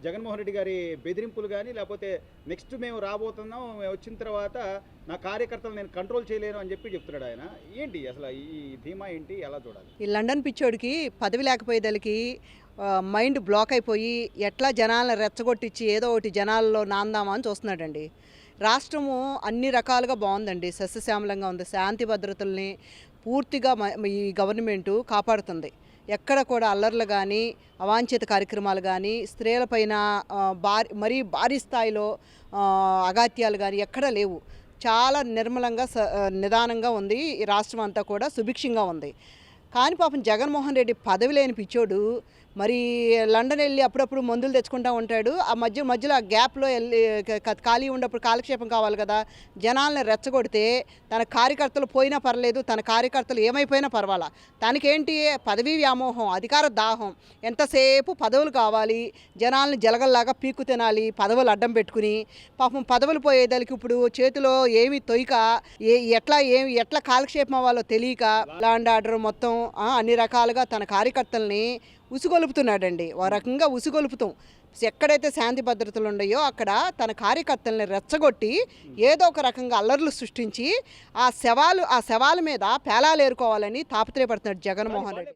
జగన్మోహన్ రెడ్డి గారి బెదిరింపులు కానీ, లేకపోతే నెక్స్ట్ మేము రాబోతున్నాం, మేము వచ్చిన తర్వాత నా కార్యకర్తలు నేను కంట్రోల్ చేయలేను అని చెప్తున్నాడు ఆయన. ఏంటి అసలు ఈ ధీమా ఏంటి? ఎలా చూడాలి? ఈ లండన్ పిచ్చోడికి పదవి లేకపోయేదలికి మైండ్ బ్లాక్ అయిపోయి ఎట్లా జనాలను రెచ్చగొట్టించి ఏదో ఒకటి జనాల్లో నాందామా అని చూస్తున్నాడండి. రాష్ట్రము అన్ని రకాలుగా బాగుందండి, సస్యశ్యామలంగా ఉంది. శాంతి భద్రతల్ని పూర్తిగా ఈ గవర్నమెంటు కాపాడుతుంది. ఎక్కడ కూడా అల్లర్లు కానీ, అవాంఛిత కార్యక్రమాలు కానీ, స్త్రీలపైన మరీ భారీ స్థాయిలో అఘాత్యాలు కానీ ఎక్కడా లేవు. చాలా నిర్మలంగా నిదానంగా ఉంది. ఈ రాష్ట్రం అంతా కూడా సుభిక్షంగా ఉంది. కానీ పాపం జగన్మోహన్ రెడ్డి పదవి లేని పిచ్చోడు మరి లండన్ వెళ్ళి అప్పుడప్పుడు మందులు తెచ్చుకుంటూ ఉంటాడు. ఆ మధ్యలో ఆ గ్యాప్లో వెళ్ళి ఖాళీ ఉన్నప్పుడు కాలక్షేపం కావాలి కదా, జనాల్ని రెచ్చగొడితే తన కార్యకర్తలు పోయినా పర్లేదు, తన కార్యకర్తలు ఏమైపోయినా పర్వాలా, తనకేంటి పదవీ వ్యామోహం, అధికార దాహం, ఎంతసేపు పదవులు కావాలి, జనాల్ని జలగల్లాగా పీక్కు తినాలి, పదవులు అడ్డం పెట్టుకుని పాపం పదవులు పోయేదానికి ఇప్పుడు చేతిలో ఏమి తొయ్యక ఎట్లా కాలక్షేపం అవ్వాలో తెలియక ల్యాండ్ ఆర్డర్ మొత్తం అన్ని రకాలుగా తన కార్యకర్తల్ని ఉసుగొలుపుతున్నాడండి. ఓ రకంగా ఉసుగొలుపుతాం. ఎక్కడైతే శాంతి భద్రతలు ఉన్నాయో అక్కడ తన కార్యకర్తల్ని రెచ్చగొట్టి ఏదో ఒక రకంగా అల్లర్లు సృష్టించి ఆ శవాల మీద పేలాలు ఏరుకోవాలని తాపత్రయపడుతున్నాడు జగన్మోహన్ రెడ్డి.